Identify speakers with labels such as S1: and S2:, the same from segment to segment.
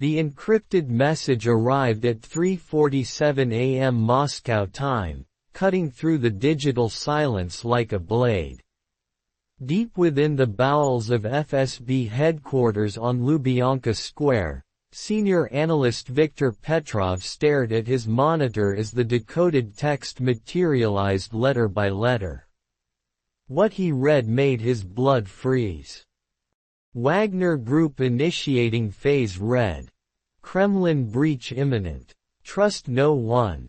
S1: The encrypted message arrived at 3:47 a.m. Moscow time, cutting through the digital silence like a blade. Deep within the bowels of FSB headquarters on Lubyanka Square, senior analyst Viktor Petrov stared at his monitor as the decoded text materialized letter by letter. What he read made his blood freeze. Wagner Group initiating phase red. Kremlin breach imminent. Trust no one.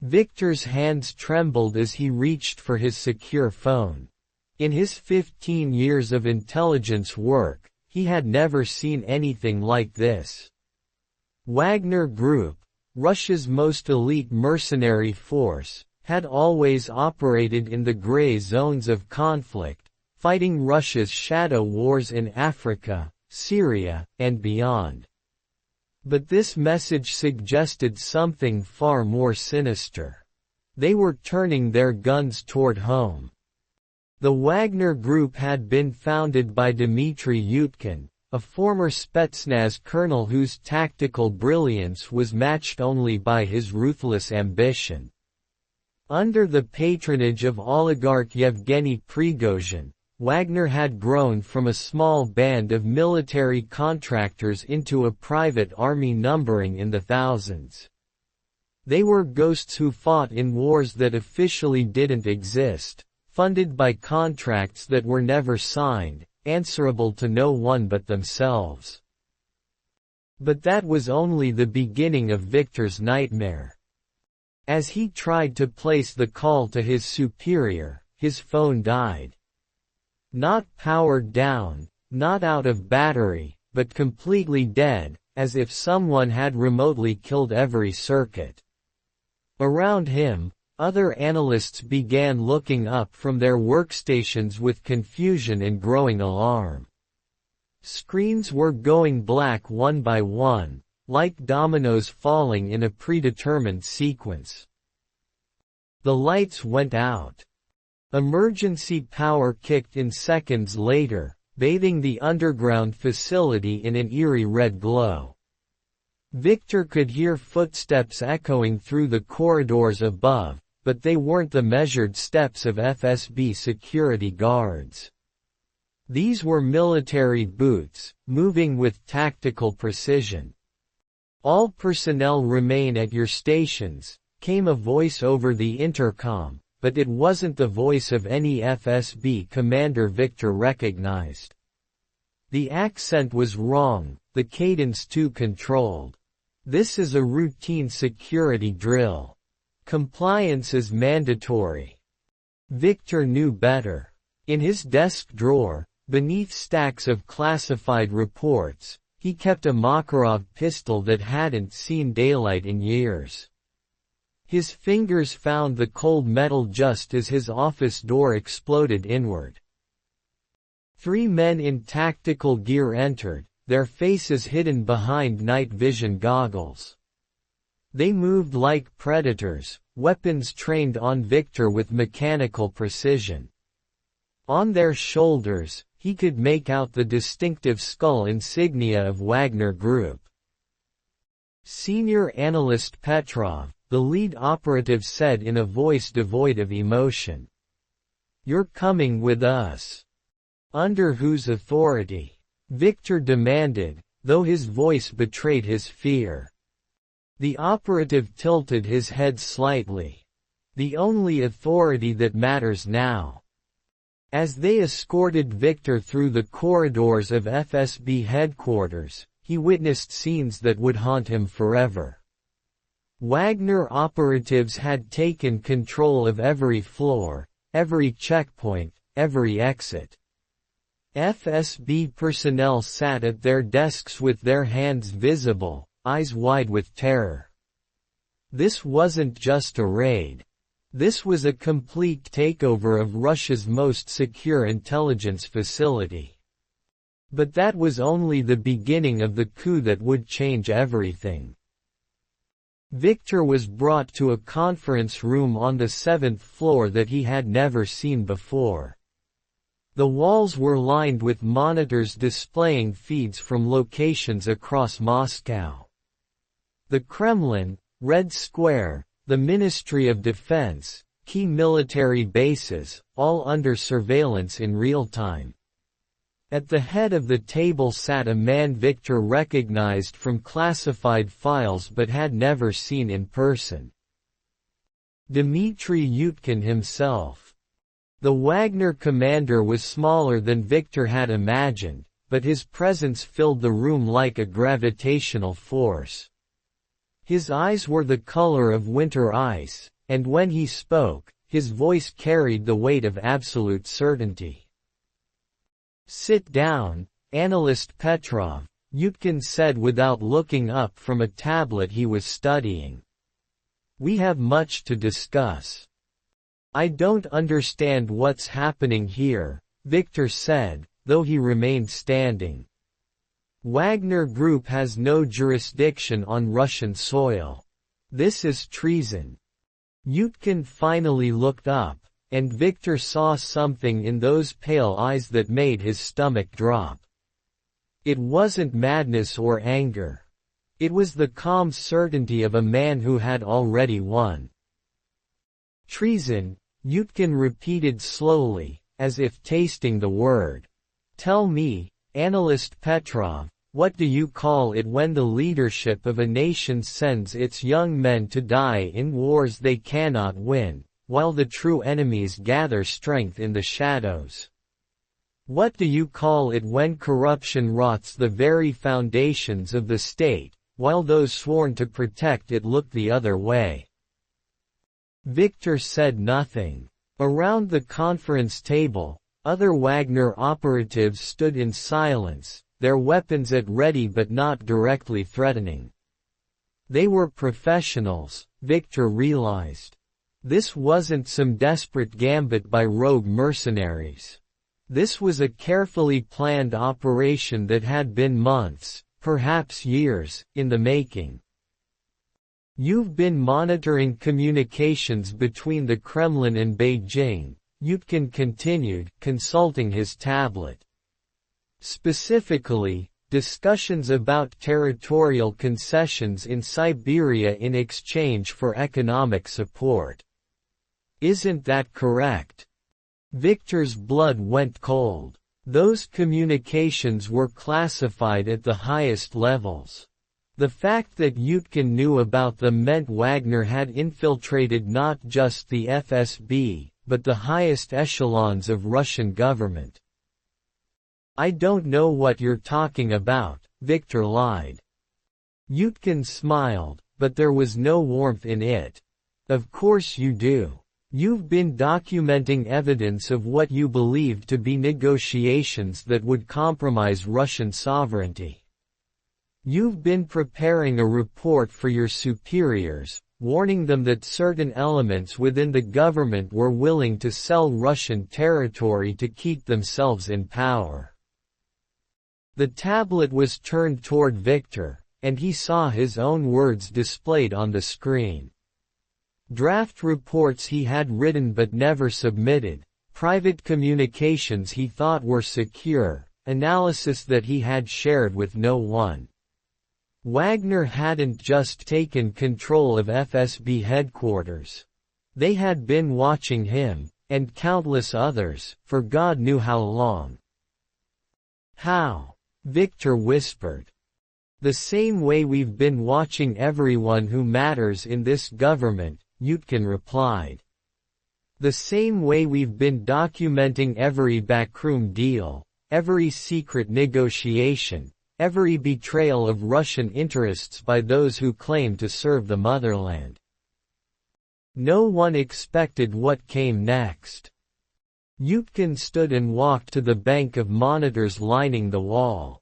S1: Viktor's hands trembled as he reached for his secure phone. In his 15 years of intelligence work, he had never seen anything like this. Wagner Group, Russia's most elite mercenary force, had always operated in the gray zones of conflict, fighting Russia's shadow wars in Africa, Syria, and beyond. But this message suggested something far more sinister. They were turning their guns toward home. The Wagner Group had been founded by Dmitry Yutkin, a former Spetsnaz colonel whose tactical brilliance was matched only by his ruthless ambition. Under the patronage of oligarch Yevgeny Prigozhin, Wagner had grown from a small band of military contractors into a private army numbering in the thousands. They were ghosts who fought in wars that officially didn't exist, funded by contracts that were never signed, answerable to no one but themselves. But that was only the beginning of Viktor's nightmare. As he tried to place the call to his superior, his phone died. Not powered down, not out of battery, but completely dead, as if someone had remotely killed every circuit. Around him, other analysts began looking up from their workstations with confusion and growing alarm. Screens were going black one by one, like dominoes falling in a predetermined sequence. The lights went out. Emergency power kicked in seconds later, bathing the underground facility in an eerie red glow. Viktor could hear footsteps echoing through the corridors above, but they weren't the measured steps of FSB security guards. These were military boots, moving with tactical precision. "All personnel remain at your stations," came a voice over the intercom, but it wasn't the voice of any FSB commander Viktor recognized. The accent was wrong, the cadence too controlled. "This is a routine security drill. Compliance is mandatory." Viktor knew better. In his desk drawer, beneath stacks of classified reports, he kept a Makarov pistol that hadn't seen daylight in years. His fingers found the cold metal just as his office door exploded inward. 3 men in tactical gear entered, their faces hidden behind night vision goggles. They moved like predators, weapons trained on Viktor with mechanical precision. On their shoulders, he could make out the distinctive skull insignia of Wagner Group. Senior Analyst Petrov, the lead operative, said in a voice devoid of emotion. "You're coming with us." "Under whose authority?" Viktor demanded, though his voice betrayed his fear. The operative tilted his head slightly. "The only authority that matters now." As they escorted Viktor through the corridors of FSB headquarters, he witnessed scenes that would haunt him forever. Wagner operatives had taken control of every floor, every checkpoint, every exit. FSB personnel sat at their desks with their hands visible, eyes wide with terror. This wasn't just a raid. This was a complete takeover of Russia's most secure intelligence facility. But that was only the beginning of the coup that would change everything. Viktor was brought to a conference room on the 7th floor that he had never seen before. The walls were lined with monitors displaying feeds from locations across Moscow. The Kremlin, Red Square, the Ministry of Defense, key military bases, all under surveillance in real time. At the head of the table sat a man Viktor recognized from classified files but had never seen in person. Dmitry Yutkin himself. The Wagner commander was smaller than Viktor had imagined, but his presence filled the room like a gravitational force. His eyes were the color of winter ice, and when he spoke, his voice carried the weight of absolute certainty. "Sit down, Analyst Petrov," Yutkin said without looking up from a tablet he was studying. "We have much to discuss." "I don't understand what's happening here," Viktor said, though he remained standing. "Wagner Group has no jurisdiction on Russian soil. This is treason." Yutkin finally looked up, and Viktor saw something in those pale eyes that made his stomach drop. It wasn't madness or anger. It was the calm certainty of a man who had already won. "Treason," Yutkin repeated slowly, as if tasting the word. "Tell me, Analyst Petrov, what do you call it when the leadership of a nation sends its young men to die in wars they cannot win, while the true enemies gather strength in the shadows? What do you call it when corruption rots the very foundations of the state, while those sworn to protect it look the other way?" Viktor said nothing. Around the conference table, other Wagner operatives stood in silence, their weapons at ready but not directly threatening. They were professionals, Viktor realized. This wasn't some desperate gambit by rogue mercenaries. This was a carefully planned operation that had been months, perhaps years, in the making. "You've been monitoring communications between the Kremlin and Beijing," Yutkin continued, consulting his tablet. "Specifically, discussions about territorial concessions in Siberia in exchange for economic support. Isn't that correct?" Viktor's blood went cold. Those communications were classified at the highest levels. The fact that Yutkin knew about them meant Wagner had infiltrated not just the FSB, but the highest echelons of Russian government. "I don't know what you're talking about," Viktor lied. Yutkin smiled, but there was no warmth in it. "Of course you do. You've been documenting evidence of what you believed to be negotiations that would compromise Russian sovereignty. You've been preparing a report for your superiors, warning them that certain elements within the government were willing to sell Russian territory to keep themselves in power." The tablet was turned toward Viktor, and he saw his own words displayed on the screen. Draft reports he had written but never submitted, private communications he thought were secure, analysis that he had shared with no one. Wagner hadn't just taken control of FSB headquarters. They had been watching him, and countless others, for God knew how long. "How?" Viktor whispered. "The same way we've been watching everyone who matters in this government," Yutkin replied. "The same way we've been documenting every backroom deal, every secret negotiation, every betrayal of Russian interests by those who claim to serve the motherland." No one expected what came next. Yutkin stood and walked to the bank of monitors lining the wall.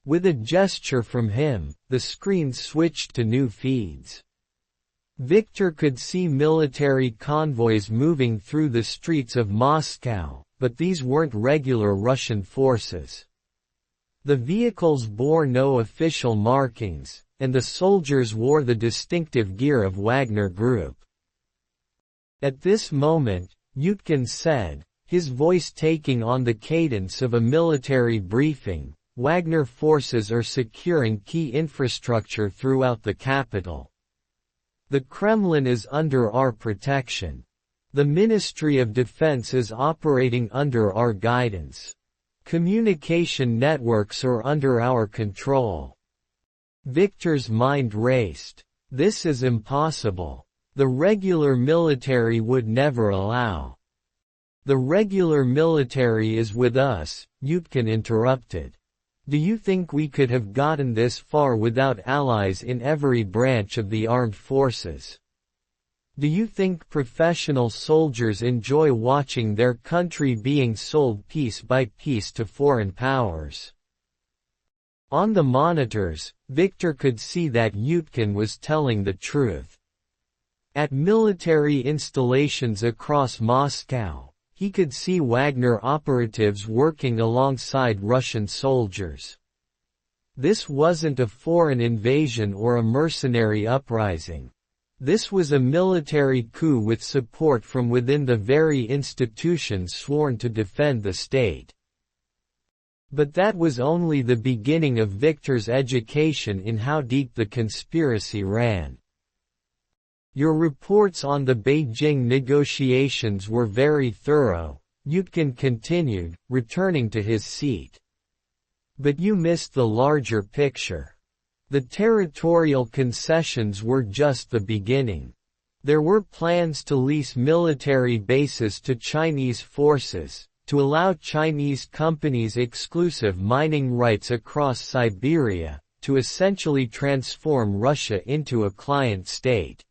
S1: With a gesture from him, the screen switched to new feeds. Viktor could see military convoys moving through the streets of Moscow, but these weren't regular Russian forces. The vehicles bore no official markings, and the soldiers wore the distinctive gear of Wagner Group. At this moment, Yutkin said, his voice taking on the cadence of a military briefing. Wagner forces are securing key infrastructure throughout the capital. The Kremlin is under our protection. The Ministry of Defense is operating under our guidance. Communication networks are under our control. Viktor's mind raced. This is impossible. The regular military would never allow. The regular military is with us, Yutkin interrupted. Do you think we could have gotten this far without allies in every branch of the armed forces? Do you think professional soldiers enjoy watching their country being sold piece by piece to foreign powers? On the monitors, Viktor could see that Yutkin was telling the truth. At military installations across Moscow, he could see Wagner operatives working alongside Russian soldiers. This wasn't a foreign invasion or a mercenary uprising. This was a military coup with support from within the very institutions sworn to defend the state. But that was only the beginning of Viktor's education in how deep the conspiracy ran. Your reports on the Beijing negotiations were very thorough, Yutkin continued, returning to his seat. But you missed the larger picture. The territorial concessions were just the beginning. There were plans to lease military bases to Chinese forces, to allow Chinese companies exclusive mining rights across Siberia, to essentially transform Russia into a client state.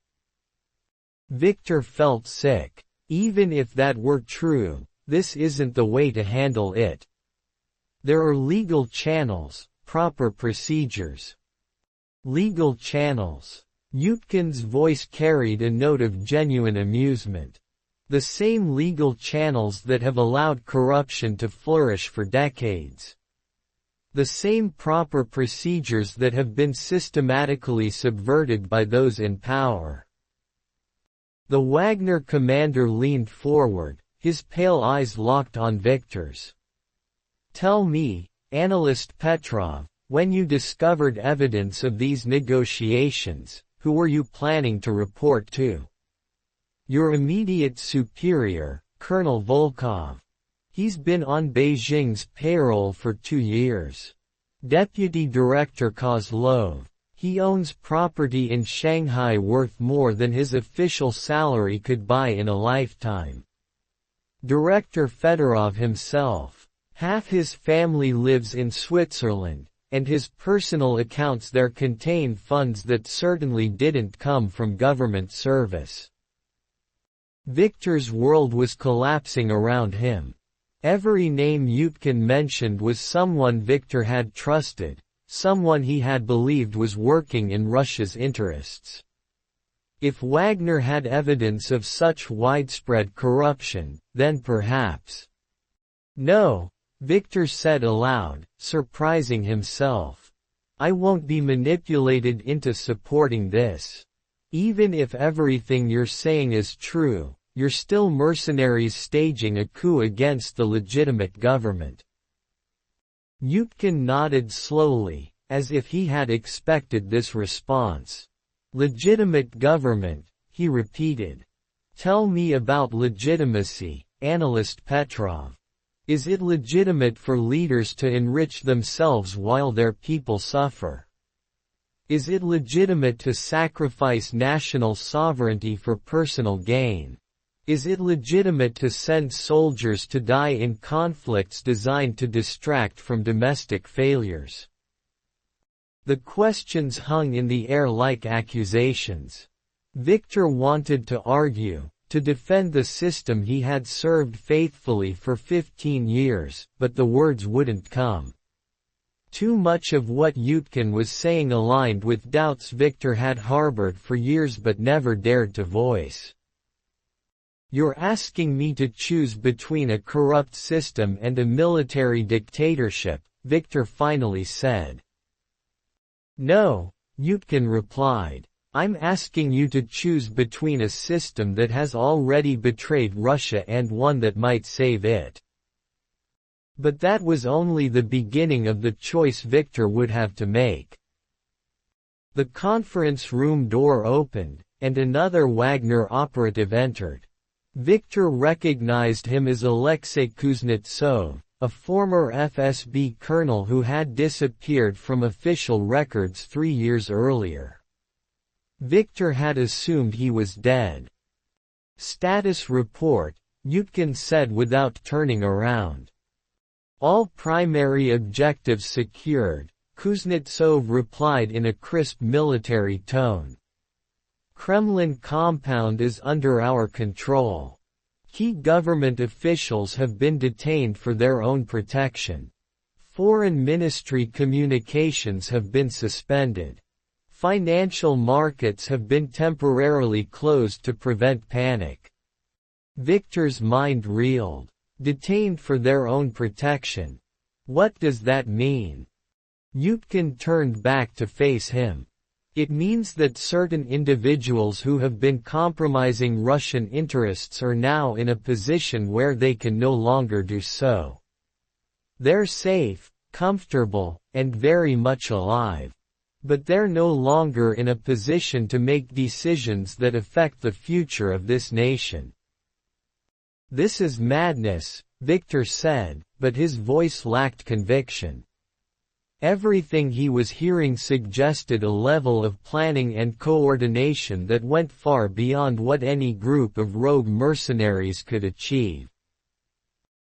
S1: Viktor felt sick. Even if that were true, this isn't the way to handle it. There are legal channels, proper procedures. Legal channels. Yutkin's voice carried a note of genuine amusement. The same legal channels that have allowed corruption to flourish for decades. The same proper procedures that have been systematically subverted by those in power. The Wagner commander leaned forward, his pale eyes locked on Viktor's. Tell me, Analyst Petrov, when you discovered evidence of these negotiations, who were you planning to report to? Your immediate superior, Colonel Volkov. He's been on Beijing's payroll for 2 years. Deputy Director Kozlov. He owns property in Shanghai worth more than his official salary could buy in a lifetime. Director Fedorov himself. Half his family lives in Switzerland, and his personal accounts there contain funds that certainly didn't come from government service. Viktor's world was collapsing around him. Every name Yutkin mentioned was someone Viktor had trusted. Someone he had believed was working in Russia's interests. If Wagner had evidence of such widespread corruption, then perhaps. No, Viktor said aloud, surprising himself. I won't be manipulated into supporting this. Even if everything you're saying is true, you're still mercenaries staging a coup against the legitimate government. Yutkin nodded slowly, as if he had expected this response. Legitimate government, he repeated. Tell me about legitimacy, Analyst Petrov. Is it legitimate for leaders to enrich themselves while their people suffer? Is it legitimate to sacrifice national sovereignty for personal gain? Is it legitimate to send soldiers to die in conflicts designed to distract from domestic failures? The questions hung in the air like accusations. Viktor wanted to argue, to defend the system he had served faithfully for 15 years, but the words wouldn't come. Too much of what Yutkin was saying aligned with doubts Viktor had harbored for years but never dared to voice. You're asking me to choose between a corrupt system and a military dictatorship, Viktor finally said. No, Yutkin replied. I'm asking you to choose between a system that has already betrayed Russia and one that might save it. But that was only the beginning of the choice Viktor would have to make. The conference room door opened, and another Wagner operative entered. Viktor recognized him as Alexei Kuznetsov, a former FSB colonel who had disappeared from official records 3 years earlier. Viktor had assumed he was dead. Status report, Yutkin said without turning around. All primary objectives secured, Kuznetsov replied in a crisp military tone. Kremlin compound is under our control. Key government officials have been detained for their own protection. Foreign ministry communications have been suspended. Financial markets have been temporarily closed to prevent panic. Viktor's mind reeled. Detained for their own protection. What does that mean? Yutkin turned back to face him. It means that certain individuals who have been compromising Russian interests are now in a position where they can no longer do so. They're safe, comfortable, and very much alive. But they're no longer in a position to make decisions that affect the future of this nation. This is madness, Viktor said, but his voice lacked conviction. Everything he was hearing suggested a level of planning and coordination that went far beyond what any group of rogue mercenaries could achieve.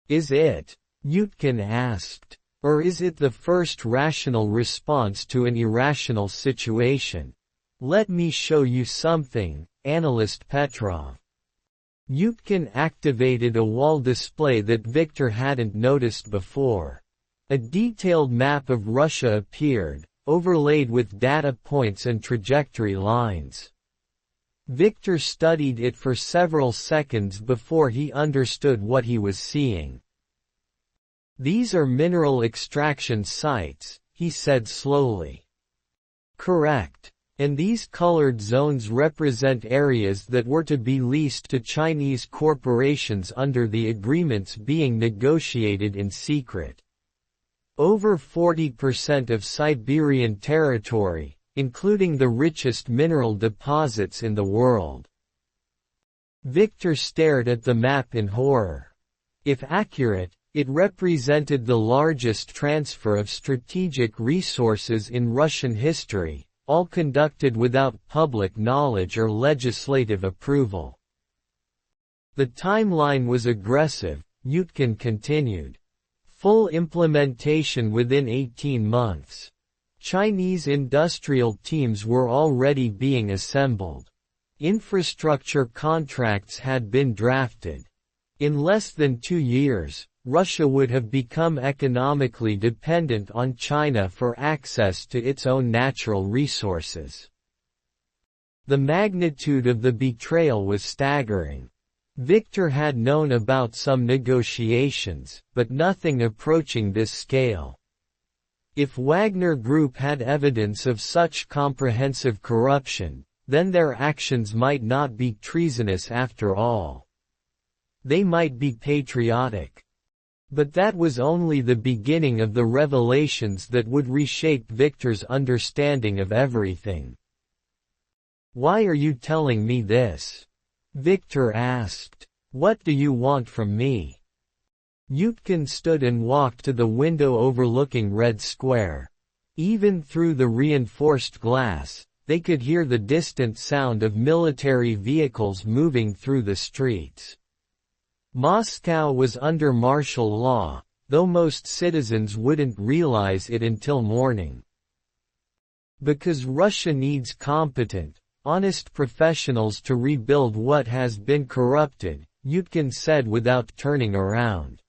S1: Is it? Yutkin asked. Or is it the first rational response to an irrational situation? Let me show you something, Analyst Petrov. Yutkin activated a wall display that Viktor hadn't noticed before. A detailed map of Russia appeared, overlaid with data points and trajectory lines. Viktor studied it for several seconds before he understood what he was seeing. These are mineral extraction sites, he said slowly. Correct. And these colored zones represent areas that were to be leased to Chinese corporations under the agreements being negotiated in secret. Over 40% of Siberian territory, including the richest mineral deposits in the world. Viktor stared at the map in horror. If accurate, it represented the largest transfer of strategic resources in Russian history, all conducted without public knowledge or legislative approval. The timeline was aggressive, Yutkin continued. Full implementation within 18 months. Chinese industrial teams were already being assembled. Infrastructure contracts had been drafted. In less than 2 years, Russia would have become economically dependent on China for access to its own natural resources. The magnitude of the betrayal was staggering. Viktor had known about some negotiations, but nothing approaching this scale. If Wagner Group had evidence of such comprehensive corruption, then their actions might not be treasonous after all. They might be patriotic. But that was only the beginning of the revelations that would reshape Viktor's understanding of everything. Why are you telling me this? Viktor asked. What do you want from me? Yutkin stood and walked to the window overlooking Red Square. Even through the reinforced glass, they could hear the distant sound of military vehicles moving through the streets. Moscow was under martial law, though most citizens wouldn't realize it until morning. Because Russia needs competent, honest professionals to rebuild what has been corrupted, Yutkin said without turning around.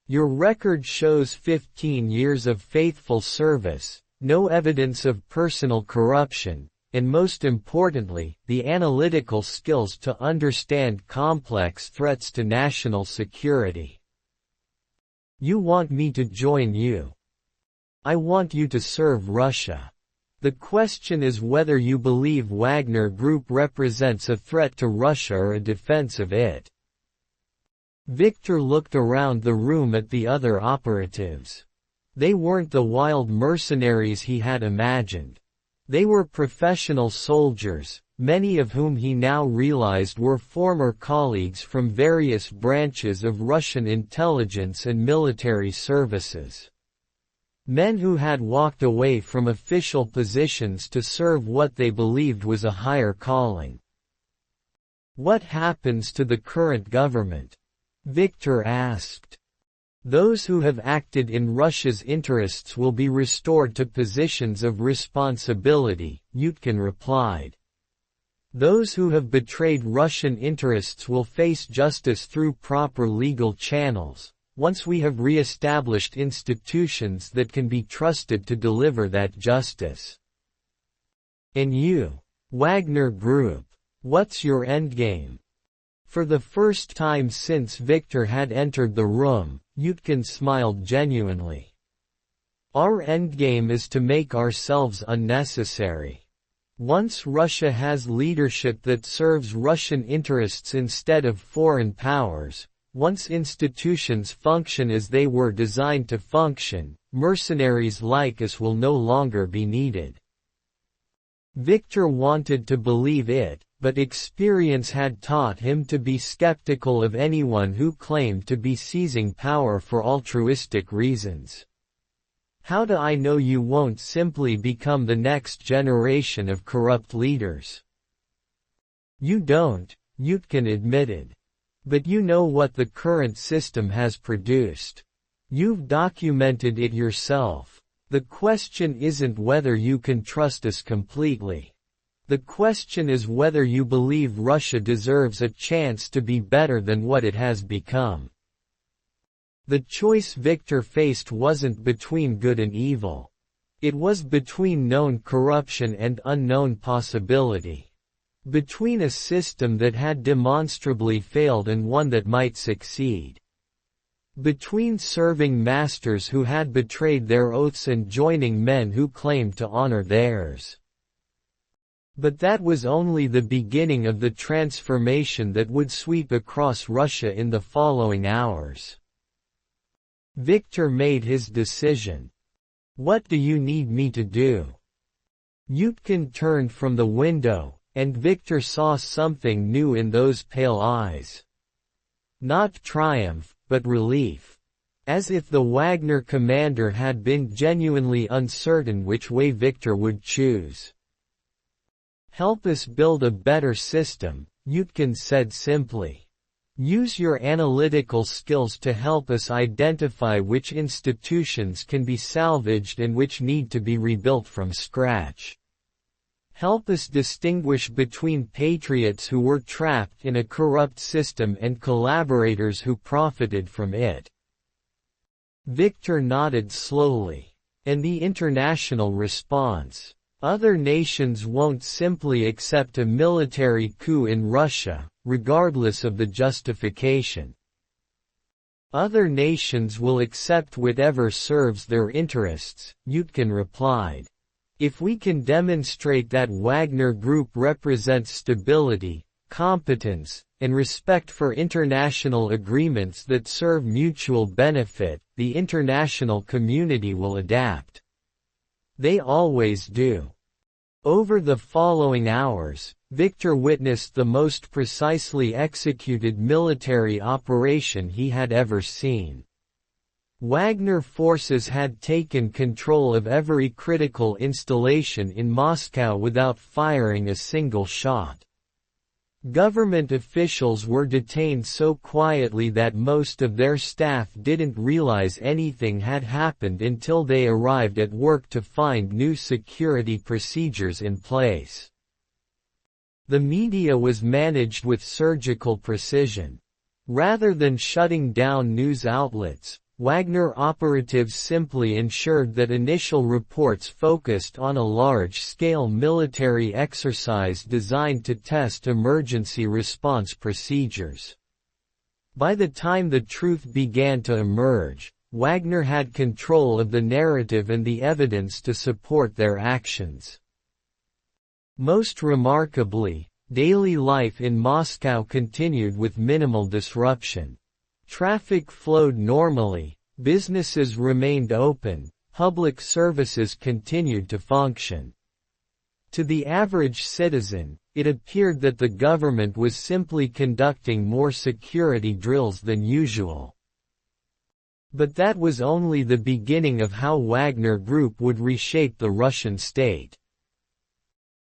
S1: Your record shows 15 years of faithful service, no evidence of personal corruption, and most importantly, the analytical skills to understand complex threats to national security. You want me to join you. I want you to serve Russia. The question is whether you believe Wagner Group represents a threat to Russia or a defense of it. Viktor looked around the room at the other operatives. They weren't the wild mercenaries he had imagined. They were professional soldiers, many of whom he now realized were former colleagues from various branches of Russian intelligence and military services. Men who had walked away from official positions to serve what they believed was a higher calling. What happens to the current government? Viktor asked. Those who have acted in Russia's interests will be restored to positions of responsibility, Yutkin replied. Those who have betrayed Russian interests will face justice through proper legal channels, once we have re-established institutions that can be trusted to deliver that justice. And you, Wagner Group, what's your endgame? For the first time since Viktor had entered the room, Yutkin smiled genuinely. Our endgame is to make ourselves unnecessary. Once Russia has leadership that serves Russian interests instead of foreign powers, once institutions function as they were designed to function, mercenaries like us will no longer be needed. Viktor wanted to believe it, but experience had taught him to be skeptical of anyone who claimed to be seizing power for altruistic reasons. How do I know you won't simply become the next generation of corrupt leaders? You don't, Yutkin admitted. But you know what the current system has produced. You've documented it yourself. The question isn't whether you can trust us completely. The question is whether you believe Russia deserves a chance to be better than what it has become. The choice Viktor faced wasn't between good and evil. It was between known corruption and unknown possibility. Between a system that had demonstrably failed and one that might succeed. Between serving masters who had betrayed their oaths and joining men who claimed to honor theirs. But that was only the beginning of the transformation that would sweep across Russia in the following hours. Viktor made his decision. What do you need me to do? Yutkin turned from the window, and Viktor saw something new in those pale eyes. Not triumph, but relief. As if the Wagner commander had been genuinely uncertain which way Viktor would choose. Help us build a better system, Yutkin said simply. Use your analytical skills to help us identify which institutions can be salvaged and which need to be rebuilt from scratch. Help us distinguish between patriots who were trapped in a corrupt system and collaborators who profited from it. Viktor nodded slowly. And the international response? Other nations won't simply accept a military coup in Russia, regardless of the justification. Other nations will accept whatever serves their interests, Yutkin replied. If we can demonstrate that Wagner Group represents stability, competence, and respect for international agreements that serve mutual benefit, the international community will adapt. They always do. Over the following hours, Viktor witnessed the most precisely executed military operation he had ever seen. Wagner forces had taken control of every critical installation in Moscow without firing a single shot. Government officials were detained so quietly that most of their staff didn't realize anything had happened until they arrived at work to find new security procedures in place. The media was managed with surgical precision. Rather than shutting down news outlets, Wagner operatives simply ensured that initial reports focused on a large-scale military exercise designed to test emergency response procedures. By the time the truth began to emerge, Wagner had control of the narrative and the evidence to support their actions. Most remarkably, daily life in Moscow continued with minimal disruption. Traffic flowed normally, businesses remained open, public services continued to function. To the average citizen, it appeared that the government was simply conducting more security drills than usual. But that was only the beginning of how Wagner Group would reshape the Russian state.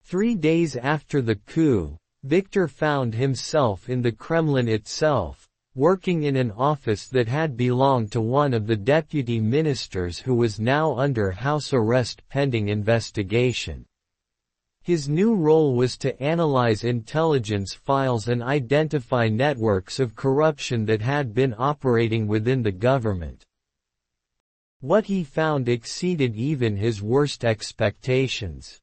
S1: 3 days after the coup, Viktor found himself in the Kremlin itself, working in an office that had belonged to one of the deputy ministers who was now under house arrest pending investigation. His new role was to analyze intelligence files and identify networks of corruption that had been operating within the government. What he found exceeded even his worst expectations.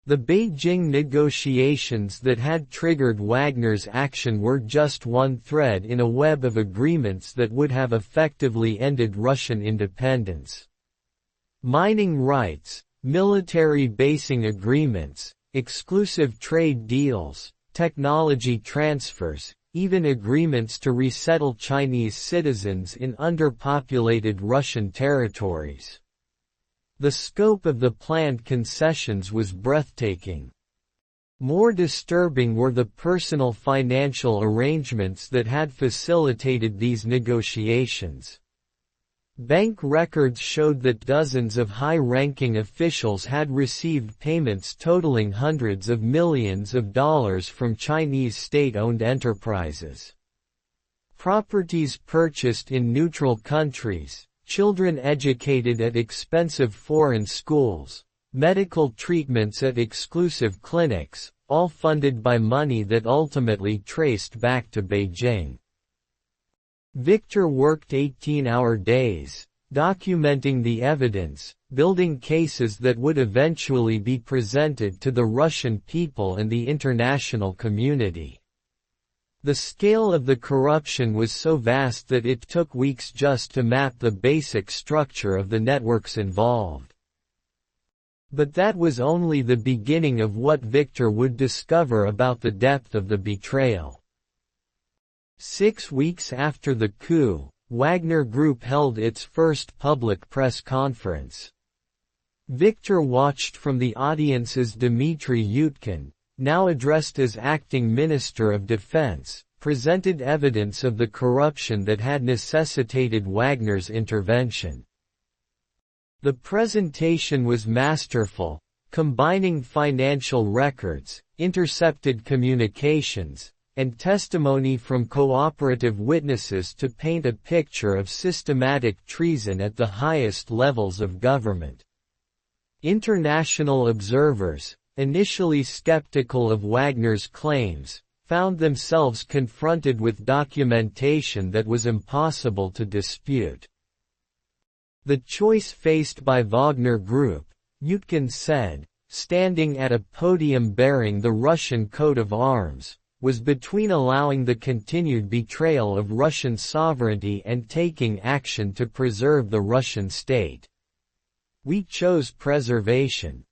S1: The Beijing negotiations that had triggered Wagner's action were just one thread in a web of agreements that would have effectively ended Russian independence. Mining rights, military basing agreements, exclusive trade deals, technology transfers, even agreements to resettle Chinese citizens in underpopulated Russian territories. The scope of the planned concessions was breathtaking. More disturbing were the personal financial arrangements that had facilitated these negotiations. Bank records showed that dozens of high-ranking officials had received payments totaling hundreds of millions of dollars from Chinese state-owned enterprises. Properties purchased in neutral countries, children educated at expensive foreign schools, medical treatments at exclusive clinics, all funded by money that ultimately traced back to Beijing. Viktor worked 18-hour days, documenting the evidence, building cases that would eventually be presented to the Russian people and the international community. The scale of the corruption was so vast that it took weeks just to map the basic structure of the networks involved. But that was only the beginning of what Viktor would discover about the depth of the betrayal. 6 weeks after the coup, Wagner Group held its first public press conference. Viktor watched from the audience as Dmitry Yutkin, now addressed as acting Minister of Defense, presented evidence of the corruption that had necessitated Wagner's intervention. The presentation was masterful, combining financial records, intercepted communications, and testimony from cooperative witnesses to paint a picture of systematic treason at the highest levels of government. International observers, initially skeptical of Wagner's claims, found themselves confronted with documentation that was impossible to dispute. The choice faced by Wagner Group, Yutkin said, standing at a podium bearing the Russian coat of arms, was between allowing the continued betrayal of Russian sovereignty and taking action to preserve the Russian state. We chose preservation.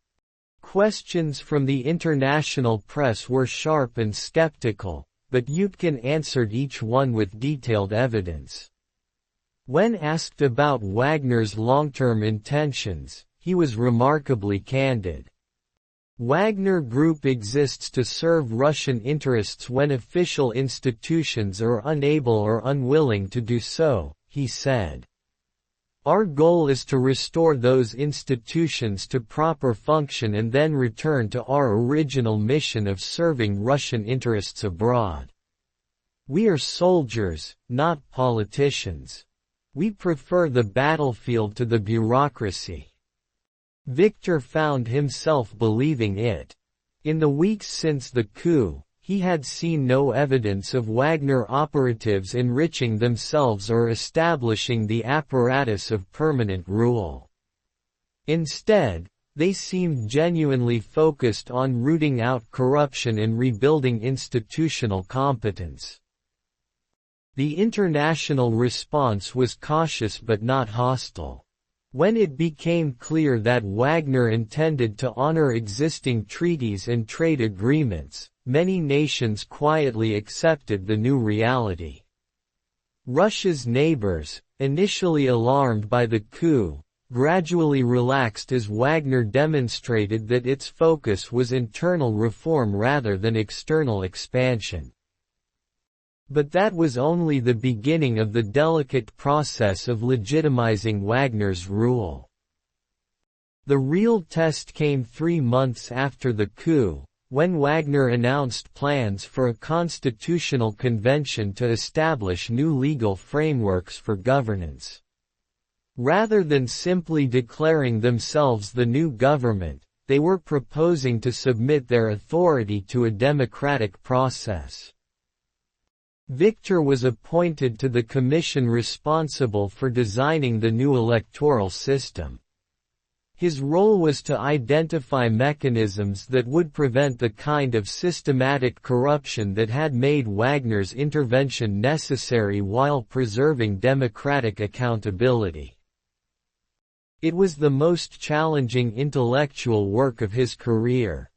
S1: Questions from the international press were sharp and skeptical, but Yutkin answered each one with detailed evidence. When asked about Wagner's long-term intentions, he was remarkably candid. Wagner Group exists to serve Russian interests when official institutions are unable or unwilling to do so, he said. Our goal is to restore those institutions to proper function and then return to our original mission of serving Russian interests abroad. We are soldiers, not politicians. We prefer the battlefield to the bureaucracy. Viktor found himself believing it. In the weeks since the coup, he had seen no evidence of Wagner operatives enriching themselves or establishing the apparatus of permanent rule. Instead, they seemed genuinely focused on rooting out corruption and rebuilding institutional competence. The international response was cautious but not hostile. When it became clear that Wagner intended to honor existing treaties and trade agreements, many nations quietly accepted the new reality. Russia's neighbors, initially alarmed by the coup, gradually relaxed as Wagner demonstrated that its focus was internal reform rather than external expansion. But that was only the beginning of the delicate process of legitimizing Wagner's rule. The real test came 3 months after the coup, when Wagner announced plans for a constitutional convention to establish new legal frameworks for governance. Rather than simply declaring themselves the new government, they were proposing to submit their authority to a democratic process. Viktor was appointed to the commission responsible for designing the new electoral system. His role was to identify mechanisms that would prevent the kind of systematic corruption that had made Wagner's intervention necessary while preserving democratic accountability. It was the most challenging intellectual work of his career.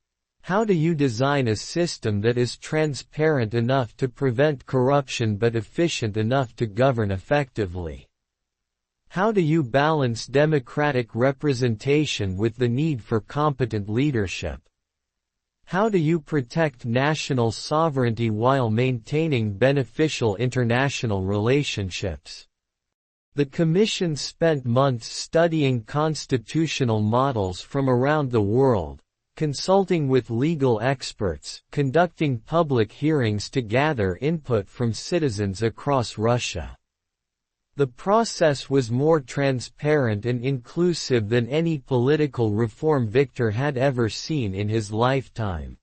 S1: How do you design a system that is transparent enough to prevent corruption but efficient enough to govern effectively? How do you balance democratic representation with the need for competent leadership? How do you protect national sovereignty while maintaining beneficial international relationships? The Commission spent months studying constitutional models from around the world, consulting with legal experts, conducting public hearings to gather input from citizens across Russia. The process was more transparent and inclusive than any political reform Viktor had ever seen in his lifetime.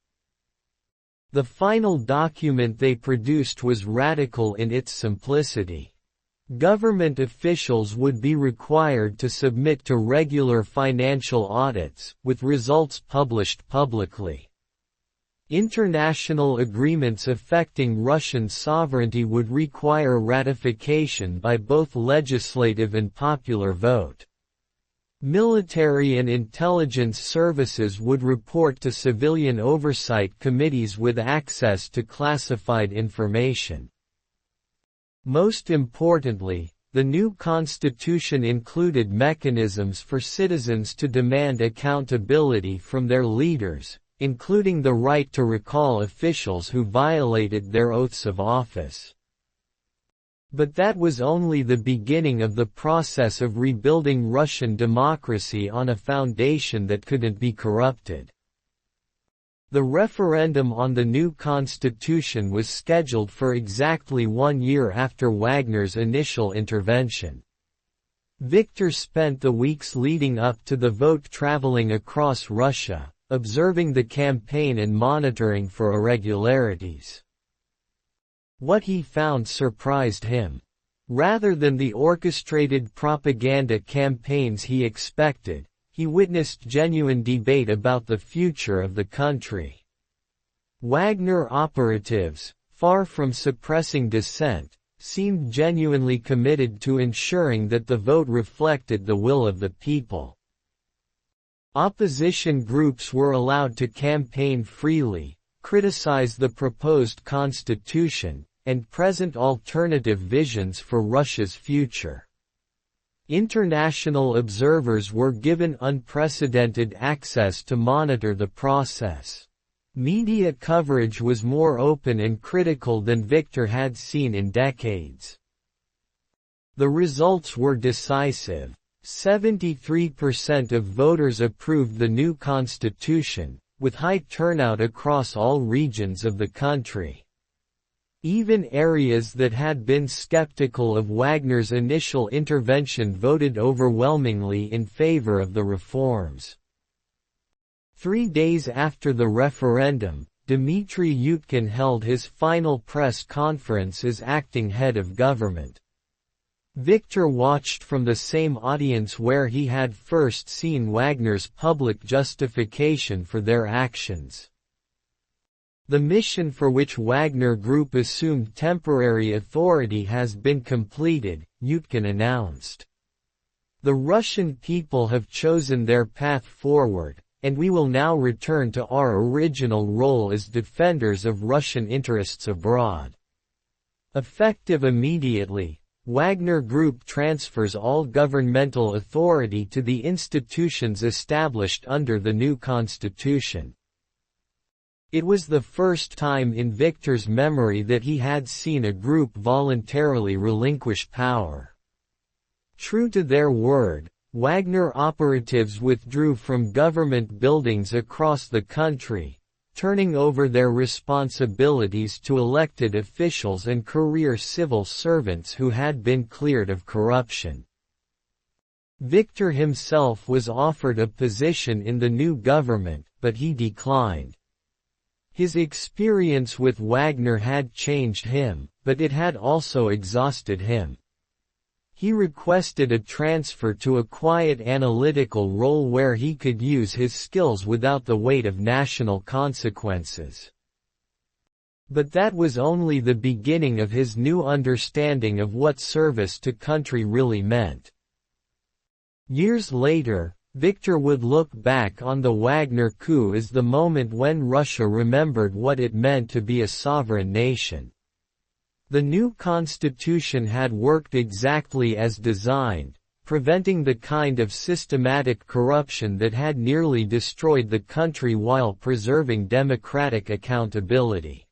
S1: The final document they produced was radical in its simplicity. Government officials would be required to submit to regular financial audits, with results published publicly. International agreements affecting Russian sovereignty would require ratification by both legislative and popular vote. Military and intelligence services would report to civilian oversight committees with access to classified information. Most importantly, the new constitution included mechanisms for citizens to demand accountability from their leaders, including the right to recall officials who violated their oaths of office. But that was only the beginning of the process of rebuilding Russian democracy on a foundation that couldn't be corrupted. The referendum on the new constitution was scheduled for exactly 1 year after Wagner's initial intervention. Viktor spent the weeks leading up to the vote traveling across Russia, observing the campaign and monitoring for irregularities. What he found surprised him. Rather than the orchestrated propaganda campaigns he expected, he witnessed genuine debate about the future of the country. Wagner operatives, far from suppressing dissent, seemed genuinely committed to ensuring that the vote reflected the will of the people. Opposition groups were allowed to campaign freely, criticize the proposed constitution, and present alternative visions for Russia's future. International observers were given unprecedented access to monitor the process. Media coverage was more open and critical than Viktor had seen in decades. The results were decisive. 73% of voters approved the new constitution, with high turnout across all regions of the country. Even areas that had been skeptical of Wagner's initial intervention voted overwhelmingly in favor of the reforms. 3 days after the referendum, Dmitry Yutkin held his final press conference as acting head of government. Viktor watched from the same audience where he had first seen Wagner's public justification for their actions. The mission for which Wagner Group assumed temporary authority has been completed, Yutkin announced. The Russian people have chosen their path forward, and we will now return to our original role as defenders of Russian interests abroad. Effective immediately, Wagner Group transfers all governmental authority to the institutions established under the new constitution. It was the first time in Viktor's memory that he had seen a group voluntarily relinquish power. True to their word, Wagner operatives withdrew from government buildings across the country, turning over their responsibilities to elected officials and career civil servants who had been cleared of corruption. Viktor himself was offered a position in the new government, but he declined. His experience with Wagner had changed him, but it had also exhausted him. He requested a transfer to a quiet analytical role where he could use his skills without the weight of national consequences. But that was only the beginning of his new understanding of what service to country really meant. Years later, Viktor would look back on the Wagner coup as the moment when Russia remembered what it meant to be a sovereign nation. The new constitution had worked exactly as designed, preventing the kind of systematic corruption that had nearly destroyed the country while preserving democratic accountability.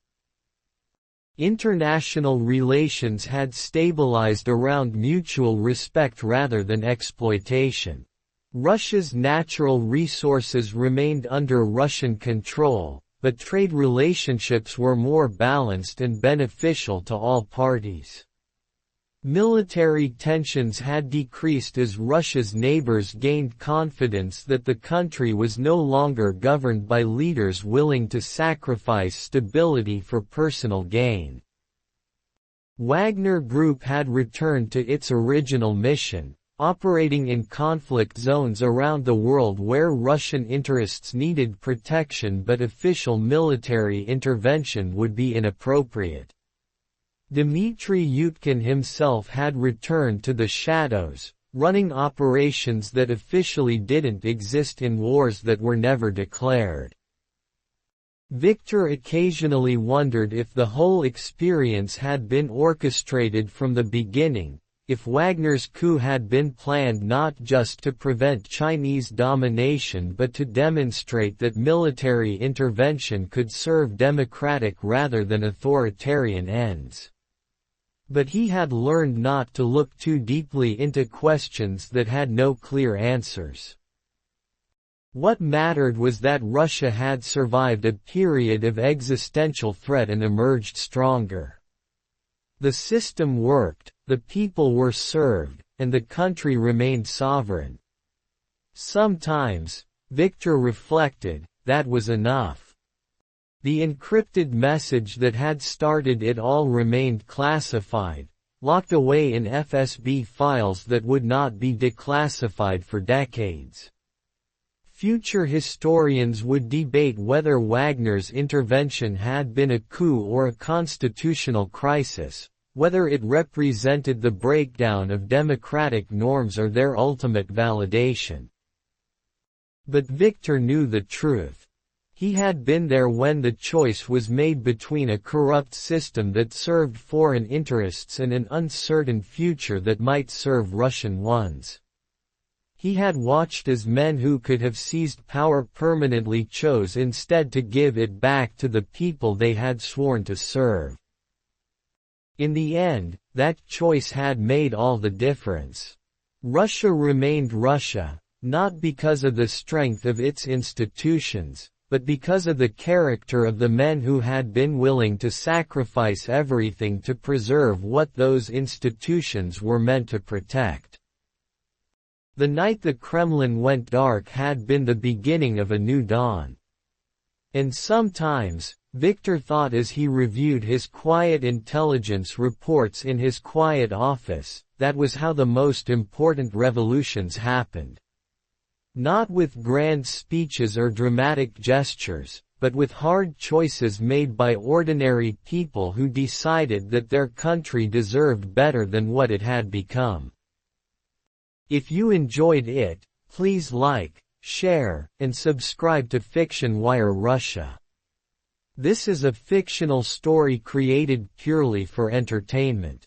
S1: International relations had stabilized around mutual respect rather than exploitation. Russia's natural resources remained under Russian control, but trade relationships were more balanced and beneficial to all parties. Military tensions had decreased as Russia's neighbors gained confidence that the country was no longer governed by leaders willing to sacrifice stability for personal gain. Wagner Group had returned to its original mission, operating in conflict zones around the world where Russian interests needed protection but official military intervention would be inappropriate. Dmitry Yutkin himself had returned to the shadows, running operations that officially didn't exist in wars that were never declared. Viktor occasionally wondered if the whole experience had been orchestrated from the beginning, if Wagner's coup had been planned not just to prevent Chinese domination but to demonstrate that military intervention could serve democratic rather than authoritarian ends. But he had learned not to look too deeply into questions that had no clear answers. What mattered was that Russia had survived a period of existential threat and emerged stronger. The system worked, the people were served, and the country remained sovereign. Sometimes, Viktor reflected, that was enough. The encrypted message that had started it all remained classified, locked away in FSB files that would not be declassified for decades. Future historians would debate whether Wagner's intervention had been a coup or a constitutional crisis, whether it represented the breakdown of democratic norms or their ultimate validation. But Viktor knew the truth. He had been there when the choice was made between a corrupt system that served foreign interests and an uncertain future that might serve Russian ones. He had watched as men who could have seized power permanently chose instead to give it back to the people they had sworn to serve. In the end, that choice had made all the difference. Russia remained Russia, not because of the strength of its institutions, but because of the character of the men who had been willing to sacrifice everything to preserve what those institutions were meant to protect. The night the Kremlin went dark had been the beginning of a new dawn. And sometimes, Viktor thought as he reviewed his quiet intelligence reports in his quiet office, that was how the most important revolutions happened. Not with grand speeches or dramatic gestures, but with hard choices made by ordinary people who decided that their country deserved better than what it had become. If you enjoyed it, please like, share, and subscribe to FictionWire Russia. This is a fictional story created purely for entertainment.